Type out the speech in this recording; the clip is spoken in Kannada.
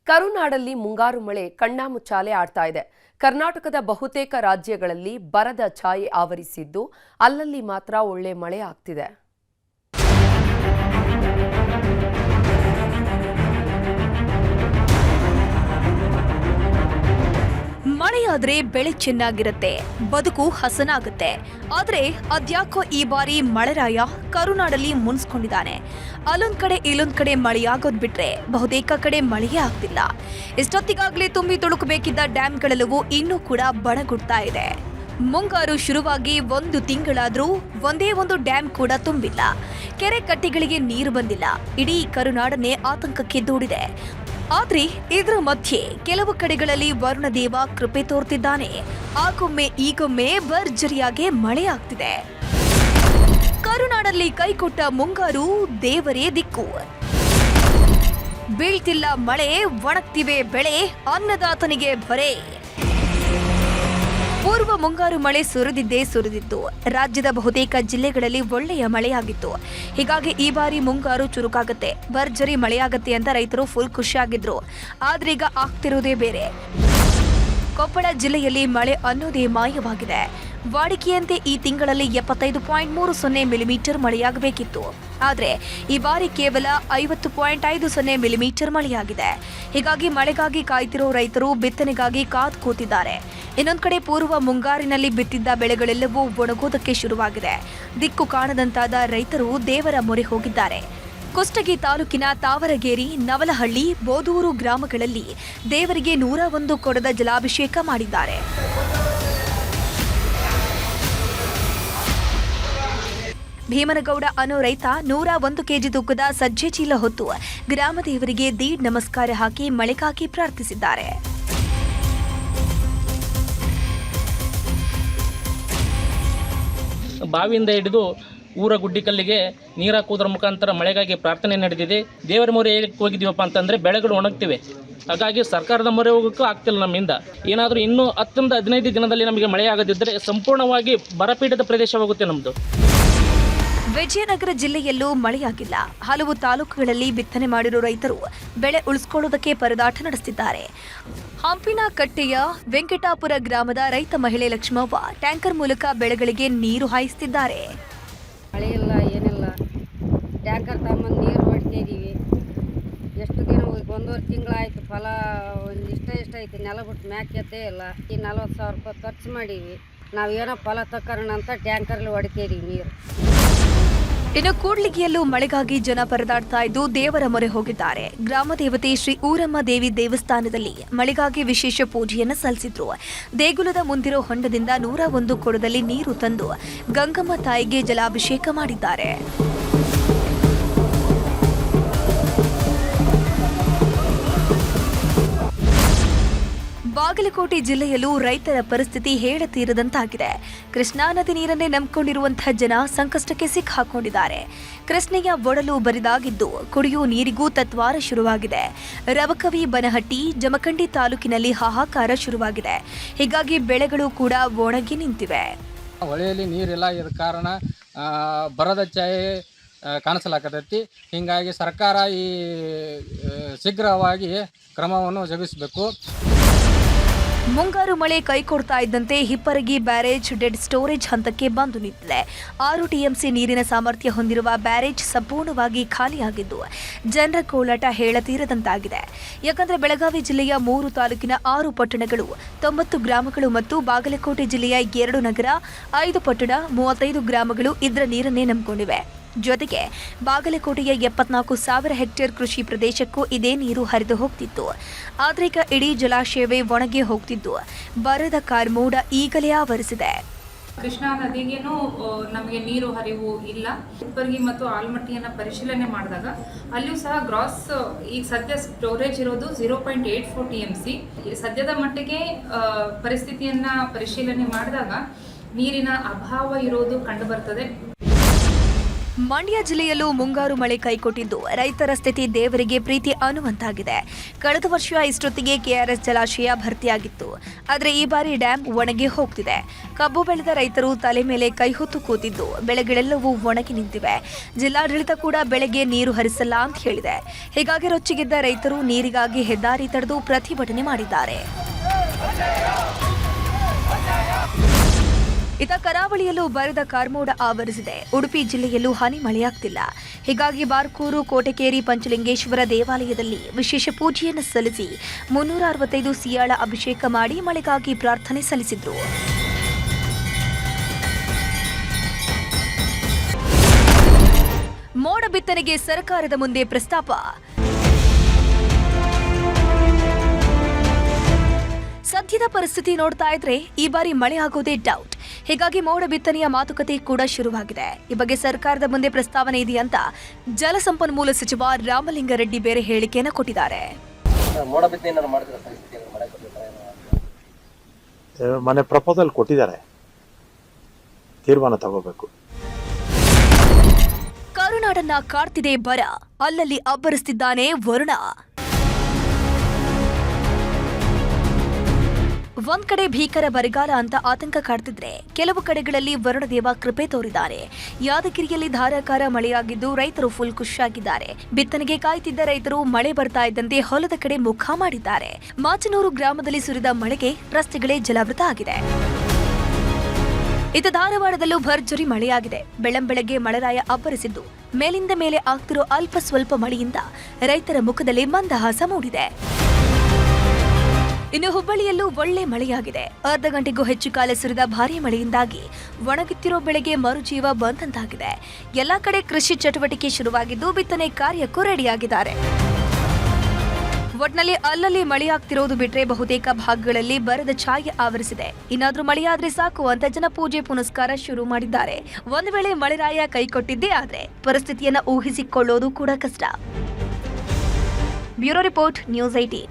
ಕರುನಾಡಲ್ಲಿ ಮುಂಗಾರು ಮಳೆ ಕಣ್ಣಾಮುಚ್ಚಾಲೆ ಆಡ್ತಾ ಇದೆ. ಕರ್ನಾಟಕದ ಬಹುತೇಕ ರಾಜ್ಯಗಳಲ್ಲಿ ಬರದ ಛಾಯೆ ಆವರಿಸಿದ್ದು, ಅಲ್ಲಲ್ಲಿ ಮಾತ್ರ ಒಳ್ಳೆ ಮಳೆ ಆಗ್ತಿದೆ. ಮಳೆಯಾದ್ರೆ ಬೆಳೆ ಚೆನ್ನಾಗಿರುತ್ತೆ, ಬದುಕು ಹಸನಾಗುತ್ತೆ. ಆದ್ರೆ ಅದ್ಯಾಕೋ ಈ ಬಾರಿ ಮಳೆರಾಯ ಕರುನಾಡಲ್ಲಿ ಮುನ್ಸ್ಕೊಂಡಿದ್ದಾನೆ. ಅಲ್ಲೊಂದ್ ಕಡೆ ಇಲ್ಲೊಂದ್ ಕಡೆ ಮಳೆಯಾಗೋದ್ ಬಿಟ್ರೆ ಬಹುತೇಕ ಕಡೆ ಮಳೆಯೇ ಆಗ್ತಿಲ್ಲ. ಇಷ್ಟೊತ್ತಿಗಾಗ್ಲೇ ತುಂಬಿ ತುಳುಕಬೇಕಿದ್ದ ಡ್ಯಾಂಗಳೆಲ್ಲವೂ ಇನ್ನೂ ಕೂಡ ಬಣಗುಡ್ತಾ ಇದೆ. ಮುಂಗಾರು ಶುರುವಾಗಿ 1 ತಿಂಗಳಾದ್ರೂ ಒಂದೇ ಒಂದು ಡ್ಯಾಮ್ ಕೂಡ ತುಂಬಿಲ್ಲ. ಕೆರೆ ಕಟ್ಟೆಗಳಿಗೆ ನೀರು ಬಂದಿಲ್ಲ. ಇಡೀ ಕರುನಾಡನ್ನೇ ಆತಂಕಕ್ಕೆ ದೂಡಿದೆ. ಆದ್ರೆ ಇದರ ಮಧ್ಯೆ ಕೆಲವು ಕಡೆಗಳಲ್ಲಿ ವರುಣದೇವ ಕೃಪೆ ತೋರ್ತಿದ್ದಾನೆ. ಆಗೊಮ್ಮೆ ಈಗೊಮ್ಮೆ ಭರ್ಜರಿಯಾಗಿ ಮಳೆ ಆಗ್ತಿದೆ. ಕರುನಾಡಲ್ಲಿ ಕೈಕೊಟ್ಟ ಮುಂಗಾರು ದೇವರೇ ದಿಕ್ಕು. ಬೀಳ್ತಿಲ್ಲ ಮಳೆ, ಒಣಗ್ತಿವೆ ಬೆಳೆ, ಅನ್ನದಾತನಿಗೆ ಭರೆ. ಪೂರ್ವ ಮುಂಗಾರು ಮಳೆ ಸುರಿದಿತ್ತು. ರಾಜ್ಯದ ಬಹುತೇಕ ಜಿಲ್ಲೆಗಳಲ್ಲಿ ಒಳ್ಳೆಯ ಮಳೆಯಾಗಿತ್ತು. ಹೀಗಾಗಿ ಈ ಬಾರಿ ಮುಂಗಾರು ಚುರುಕಾಗುತ್ತೆ, ಭರ್ಜರಿ ಮಳೆಯಾಗತ್ತೆ ಅಂತ ರೈತರು ಫುಲ್ ಖುಷಿಯಾಗಿದ್ರು. ಆದ್ರೀಗ ಆಗ್ತಿರೋದೇ ಬೇರೆ. ಕೊಪ್ಪಳ ಜಿಲ್ಲೆಯಲ್ಲಿ ಮಳೆ ಅನ್ನೋದೇ ಮಾಯವಾಗಿದೆ. ವಾಡಿಕೆಯಂತೆ ಈ ತಿಂಗಳಲ್ಲಿ 75.30 ಮಿಲಿಮೀಟರ್ ಮಳೆಯಾಗಬೇಕಿತ್ತು. ಆದರೆ ಈ ಬಾರಿ ಕೇವಲ 50.50 ಮಿಲಿಮೀಟರ್ ಮಳೆಯಾಗಿದೆ. ಹೀಗಾಗಿ ಮಳೆಗಾಗಿ ಕಾಯ್ತಿರೋ ರೈತರು ಬಿತ್ತನೆಗಾಗಿ ಕಾದು ಕೂತಿದ್ದಾರೆ. ಇನ್ನೊಂದು ಕಡೆ ಪೂರ್ವ ಮುಂಗಾರಿನಲ್ಲಿ ಬಿತ್ತಿದ್ದ ಬೆಳೆಗಳೆಲ್ಲವೂ ಒಣಗೋದಕ್ಕೆ ಶುರುವಾಗಿದೆ. ದಿಕ್ಕು ಕಾಣದಂತಾದ ರೈತರು ದೇವರ ಮೊರೆ ಹೋಗಿದ್ದಾರೆ. ಕುಷ್ಟಗಿ ತಾಲೂಕಿನ ತಾವರಗೇರಿ, ನವಲಹಳ್ಳಿ, ಬೋದೂರು ಗ್ರಾಮಗಳಲ್ಲಿ ದೇವರಿಗೆ 101 ಕೊಡದ ಜಲಾಭಿಷೇಕ ಮಾಡಿದ್ದಾರೆ. ಭೀಮನಗೌಡ ಅನ್ನೋ ರೈತ 101 ಕೆಜಿ ತೂಕದ ಸಜ್ಜೆ ಚೀಲ ಹೊತ್ತು ಗ್ರಾಮ ದೇವರಿಗೆ ದೀಡ್ ನಮಸ್ಕಾರ ಹಾಕಿ ಮಳೆಗಾಗಿ ಪ್ರಾರ್ಥಿಸಿದ್ದಾರೆ. ಬಾವಿಯಿಂದ ಹಿಡಿದು ಊರ ಗುಡ್ಡಿಕಲ್ಲಿಗೆ ನೀರು ಹಾಕುವುದರ ಮುಖಾಂತರ ಮಳೆಗಾಗಿ ಪ್ರಾರ್ಥನೆ ನಡೆದಿದೆ. ದೇವರ ಮೊರೆ ಹೇಳಕ್ಕೆ ಹೋಗಿದ್ದೀವಪ್ಪ ಅಂತಂದರೆ ಬೆಳೆಗಳು ಒಣಗ್ತಿವೆ. ಹಾಗಾಗಿ ಸರ್ಕಾರದ ಮೊರೆ ಹೋಗೋಕ್ಕೂ ಆಗ್ತಿಲ್ಲ ನಮ್ಮಿಂದ. ಏನಾದರೂ ಇನ್ನೂ 10ರಿಂದ 15 ದಿನದಲ್ಲಿ ನಮಗೆ ಮಳೆ ಆಗದಿದ್ದರೆ ಸಂಪೂರ್ಣವಾಗಿ ಬರಪೀಡಿತ ಪ್ರದೇಶವಾಗುತ್ತೆ ನಮ್ಮದು. ವಿಜಯನಗರ ಜಿಲ್ಲೆಯಲ್ಲೂ ಮಳೆಯಾಗಿಲ್ಲ. ಹಲವು ತಾಲೂಕುಗಳಲ್ಲಿ ಬಿತ್ತನೆ ಮಾಡಿರುವ ರೈತರು ಬೆಳೆ ಉಳಿಸಿಕೊಳ್ಳುವುದಕ್ಕೆ ಪರದಾಟ ನಡೆಸುತ್ತಿದ್ದಾರೆ. ಹಂಪಿನಕಟ್ಟೆಯ ವೆಂಕಟಾಪುರ ಗ್ರಾಮದ ರೈತ ಮಹಿಳೆ ಲಕ್ಷ್ಮವ್ವ ಟ್ಯಾಂಕರ್ ಮೂಲಕ ಬೆಳೆಗಳಿಗೆ ನೀರು ಹಾಯಿಸುತ್ತಿದ್ದಾರೆ. ಮಳೆ ಇಲ್ಲ, ಏನಿಲ್ಲ. ಟ್ಯಾಂಕರ್ ತಗೊಂಬಂದು ನೀರು ಹೊಡ್ತಿದ್ದೀವಿ. ಎಷ್ಟು ದಿನ 1.5 ತಿಂಗಳಾಯ್ತು. ಫಲ ಇಷ್ಟ ಐತಿ. ನೆಲ ಬಿಟ್ಟು ಮ್ಯಾಕೆತ್ತೇ ಇಲ್ಲ. ಈ 40,000 ರೂಪಾಯಿ ಖರ್ಚು ಮಾಡೀವಿ. ನಾವೇನೋ ಫಲ ತಕ್ಕರೋಣ ಅಂತ ಟ್ಯಾಂಕರ್ಲಿ ಹೊಡಿತೀವಿ ನೀರು. ಇನ್ನು ಕೂಡ್ಲಿಗಿಯಲ್ಲೂ ಮಳೆಗಾಗಿ ಜನ ಪರದಾಡ್ತಾ ಇದ್ದು ದೇವರ ಮೊರೆ ಹೋಗಿದ್ದಾರೆ. ಗ್ರಾಮ ದೇವತೆ ಶ್ರೀ ಊರಮ್ಮ ದೇವಿ ದೇವಸ್ಥಾನದಲ್ಲಿ ಮಳೆಗಾಗಿ ವಿಶೇಷ ಪೂಜೆಯನ್ನು ಸಲ್ಲಿಸಿದ್ರು. ದೇಗುಲದ ಮುಂದಿರೋ ಹೊಂಡದಿಂದ 101 ಕೊಡದಲ್ಲಿ ನೀರು ತಂದು ಗಂಗಮ್ಮ ತಾಯಿಗೆ ಜಲಾಭಿಷೇಕ ಮಾಡಿದ್ದಾರೆ. ಬಾಗಲಕೋಟೆ ಜಿಲ್ಲೆಯಲ್ಲೂ ರೈತರ ಪರಿಸ್ಥಿತಿ ಹೇಳತೀರದಂತಾಗಿದೆ. ಕೃಷ್ಣಾ ನದಿ ನೀರನ್ನೇ ನಂಬಿಕೊಂಡಿರುವಂತಹ ಜನ ಸಂಕಷ್ಟಕ್ಕೆ ಸಿಕ್ಕಾಕೊಂಡಿದ್ದಾರೆ. ಕೃಷ್ಣೆಯ ಒಡಲು ಬರಿದಾಗಿದ್ದು ಕುಡಿಯುವ ನೀರಿಗೂ ತತ್ವಾರ ಶುರುವಾಗಿದೆ. ರಬಕವಿ, ಬನಹಟ್ಟಿ, ಜಮಖಂಡಿ ತಾಲೂಕಿನಲ್ಲಿ ಹಾಹಾಕಾರ ಶುರುವಾಗಿದೆ. ಹೀಗಾಗಿ ಬೆಳೆಗಳು ಕೂಡ ಒಣಗಿ ನಿಂತಿವೆ. ಹೊಳೆಯಲ್ಲಿ ನೀರಿಲ್ಲ, ಇದ ಕಾರಣ ಬರದ ಛಾಯೆ ಕಾಣಿಸಲಾಕತೈತಿ. ಹೀಗಾಗಿ ಸರ್ಕಾರ ಈ ಶೀಘ್ರವಾಗಿ ಕ್ರಮವನ್ನು ಜರುಗಿಸಬೇಕು. ಮುಂಗಾರು ಮಳೆ ಕೈಕೊಡ್ತಾ ಇದ್ದಂತೆ ಹಿಪ್ಪರಗಿ ಬ್ಯಾರೇಜ್ ಡೆಡ್ ಸ್ಟೋರೇಜ್ ಹಂತಕ್ಕೆ ಬಂದು ನಿಂತಿದೆ. 6 ಟಿಎಂಸಿ ನೀರಿನ ಸಾಮರ್ಥ್ಯ ಹೊಂದಿರುವ ಬ್ಯಾರೇಜ್ ಸಂಪೂರ್ಣವಾಗಿ ಖಾಲಿಯಾಗಿದ್ದು ಜನರ ಕೋಲಾಟ ಹೇಳತೀರದಂತಾಗಿದೆ. ಯಾಕಂದರೆ ಬೆಳಗಾವಿ ಜಿಲ್ಲೆಯ 3 ತಾಲೂಕಿನ 6 ಪಟ್ಟಣಗಳು, 90 ಗ್ರಾಮಗಳು ಮತ್ತು ಬಾಗಲಕೋಟೆ ಜಿಲ್ಲೆಯ 2 ನಗರ, 5 ಪಟ್ಟಣ, 35 ಗ್ರಾಮಗಳು ಇದರ ನೀರನ್ನೇ ನಂಬಿಕೊಂಡಿವೆ. ಜೊತೆಗೆ ಬಾಗಲಕೋಟೆಯ 74,000 ಹೆಕ್ಟೇರ್ ಕೃಷಿ ಪ್ರದೇಶಕ್ಕೂ ಇದೇ ನೀರು ಹರಿದು ಹೋಗ್ತಿತ್ತು. ಆದ್ರೀಗ ಇಡೀ ಜಲಾಶಯವೇ ಒಣಗಿ ಹೋಗ್ತಿದ್ದು ಬರದ ಕಾರ್ಮೋಡ ಈಗಲೇ ಆವರಿಸಿದೆ. ಕೃಷ್ಣಾ ನದಿಗೇನು ನಮಗೆ ನೀರು ಹರಿವು ಇಲ್ಲ. ಹಿಪ್ಪರಗಿ ಮತ್ತು ಆಲಮಟ್ಟಿಯನ್ನು ಪರಿಶೀಲನೆ ಮಾಡಿದಾಗ ಅಲ್ಲಿಯೂ ಸಹ ಗ್ರಾಸ್ ಈಗ ಸದ್ಯ ಸ್ಟೋರೇಜ್ ಇರೋದು 0.84 TMC. ಸದ್ಯದ ಮಟ್ಟಿಗೆ ಪರಿಸ್ಥಿತಿಯನ್ನು ಪರಿಶೀಲನೆ ಮಾಡಿದಾಗ ನೀರಿನ ಅಭಾವ ಇರೋದು ಕಂಡುಬರ್ತದೆ. ಮಂಡ್ಯ ಜಿಲ್ಲೆಯಲ್ಲೂ ಮುಂಗಾರು ಮಳೆ ಕೈಕೊಟ್ಟಿದ್ದು ರೈತರ ಸ್ಥಿತಿ ದೇವರಿಗೆ ಪ್ರೀತಿ ಅನ್ನುವಂತಾಗಿದೆ. ಕಳೆದ ವರ್ಷ ಇಷ್ಟೊತ್ತಿಗೆ ಕೆಆರ್ಎಸ್ ಜಲಾಶಯ ಭರ್ತಿಯಾಗಿತ್ತು. ಆದರೆ ಈ ಬಾರಿ ಡ್ಯಾಂ ಒಣಗಿ ಹೋಗ್ತಿದೆ. ಕಬ್ಬು ಬೆಳೆದ ರೈತರು ತಲೆ ಮೇಲೆ ಕೈ ಹೊತ್ತು ಕೂತಿದ್ದು ಬೆಳೆಗಳೆಲ್ಲವೂ ಒಣಗಿ ನಿಂತಿವೆ. ಜಿಲ್ಲಾಡಳಿತ ಕೂಡ ಬೆಳೆಗೆ ನೀರು ಹರಿಸಲ್ಲ ಅಂತ ಹೇಳಿದೆ. ಹೀಗಾಗಿ ರೊಚ್ಚಿಗೆದ್ದ ರೈತರು ನೀರಿಗಾಗಿ ಹೆದ್ದಾರಿ ತಡೆದು ಪ್ರತಿಭಟನೆ ಮಾಡಿದ್ದಾರೆ. ಇತ್ತ ಕರಾವಳಿಯಲ್ಲೂ ಬರದ ಕಾರ್ಮೋಡ ಆವರಿಸಿದೆ. ಉಡುಪಿ ಜಿಲ್ಲೆಯಲ್ಲೂ ಹನಿ ಮಳೆಯಾಗ್ತಿಲ್ಲ. ಹೀಗಾಗಿ ಬಾರ್ಕೂರು, ಕೋಟೆಕೇರಿ, ಪಂಚಲಿಂಗೇಶ್ವರ ದೇವಾಲಯದಲ್ಲಿ ವಿಶೇಷ ಪೂಜೆಯನ್ನು ಸಲ್ಲಿಸಿ 365 ಸಿಯಾಳ ಅಭಿಷೇಕ ಮಾಡಿ ಮಳೆಗಾಗಿ ಪ್ರಾರ್ಥನೆ ಸಲ್ಲಿಸಿದ್ರು. ಮೋಡ ಬಿತ್ತನೆಗೆ ಸರ್ಕಾರದ ಮುಂದೆ ಪ್ರಸ್ತಾಪ. ಸದ್ಯದ ಪರಿಸ್ಥಿತಿ ನೋಡ್ತಾ ಇದ್ರೆ ಈ ಬಾರಿ ಮಳೆ ಆಗೋದೇ ಡೌಟ್. ಹೀಗಾಗಿ ಮೋಡ ಬಿತ್ತನೆಯ ಮಾತುಕತೆ ಕೂಡ ಶುರುವಾಗಿದೆ. ಈ ಬಗ್ಗೆ ಸರ್ಕಾರದ ಮುಂದೆ ಪ್ರಸ್ತಾವನೆ ಇದೆಯಂತ ಜಲಸಂಪನ್ಮೂಲ ಸಚಿವ ರಾಮಲಿಂಗಾರೆಡ್ಡಿ ಬೇರೆ ಹೇಳಿಕೆಯನ್ನು ಕೊಟ್ಟಿದ್ದಾರೆ. ಮನೆ ಪ್ರಪೋಸಲ್ ಕೊಟ್ಟಿದ್ದಾರೆ, ತೀರ್ಮಾನ ತಗೋಬೇಕು. ಕರುನಾಡನ್ನ ಕಾಡ್ತಿದೆ ಬರ, ಅಲ್ಲಲ್ಲಿ ಅಬ್ಬರಿಸ್ತಿದ್ದಾನೆ ವರುಣ. ಒಂದ್ ಕಡೆ ಭೀಕರ ಬರಗಾಲ ಅಂತ ಆತಂಕ ಕಾಡ್ತಿದ್ರೆ ಕೆಲವು ಕಡೆಗಳಲ್ಲಿ ವರುಣದೇವ ಕೃಪೆ ತೋರಿದ್ದಾರೆ. ಯಾದಗಿರಿಯಲ್ಲಿ ಧಾರಾಕಾರ ಮಳೆಯಾಗಿದ್ದು ರೈತರು ಫುಲ್ ಖುಷಿಯಾಗಿದ್ದಾರೆ. ಬಿತ್ತನೆಗೆ ಕಾಯ್ತಿದ್ದ ರೈತರು ಮಳೆ ಬರ್ತಾ ಇದ್ದಂತೆ ಹೊಲದ ಕಡೆ ಮುಖ ಮಾಡಿದ್ದಾರೆ. ಮಾಚನೂರು ಗ್ರಾಮದಲ್ಲಿ ಸುರಿದ ಮಳೆಗೆ ರಸ್ತೆಗಳೇ ಜಲಾವೃತ ಆಗಿದೆ. ಇತ್ತ ಧಾರವಾಡದಲ್ಲೂ ಭರ್ಜರಿ ಮಳೆಯಾಗಿದೆ. ಬೆಳ್ಳಂಬೆಳಗ್ಗೆ ಮಳೆರಾಯ ಅಬ್ಬರಿಸಿದ್ದು ಮೇಲಿಂದ ಮೇಲೆ ಆಗ್ತಿರೋ ಅಲ್ಪ ಸ್ವಲ್ಪ ಮಳೆಯಿಂದ ರೈತರ ಮುಖದಲ್ಲಿ ಮಂದಹಾಸ ಮೂಡಿದೆ. ಇನ್ನು ಹುಬ್ಬಳ್ಳಿಯಲ್ಲೂ ಒಳ್ಳೆ ಮಳೆಯಾಗಿದೆ. ಅರ್ಧ ಗಂಟೆಗೂ ಹೆಚ್ಚು ಕಾಲ ಸುರಿದ ಭಾರೀ ಮಳೆಯಿಂದಾಗಿ ಒಣಗುತ್ತಿರೋ ಬೆಳೆಗೆ ಮರುಜೀವ ಬಂದಂತಾಗಿದೆ. ಎಲ್ಲಾ ಕಡೆ ಕೃಷಿ ಚಟುವಟಿಕೆ ಶುರುವಾಗಿದ್ದು ಬಿತ್ತನೆ ಕಾರ್ಯಕ್ಕೂ ರೆಡಿಯಾಗಿದ್ದಾರೆ. ಒಟ್ನಲ್ಲಿ ಅಲ್ಲಲ್ಲಿ ಮಳೆಯಾಗ್ತಿರೋದು ಬಿಟ್ರೆ ಬಹುತೇಕ ಭಾಗಗಳಲ್ಲಿ ಬರದ ಛಾಯೆ ಆವರಿಸಿದೆ. ಇನ್ನಾದ್ರೂ ಮಳೆಯಾದ್ರೆ ಸಾಕು ಅಂತ ಜನ ಪೂಜೆ ಪುನಸ್ಕಾರ ಶುರು ಮಾಡಿದ್ದಾರೆ. ಒಂದು ವೇಳೆ ಮಳೆರಾಯ ಕೈಕೊಟ್ಟಿದ್ದೇ ಆದ್ರೆ ಪರಿಸ್ಥಿತಿಯನ್ನ ಊಹಿಸಿಕೊಳ್ಳೋದು ಕೂಡ ಕಷ್ಟ. Bureau report, news 18.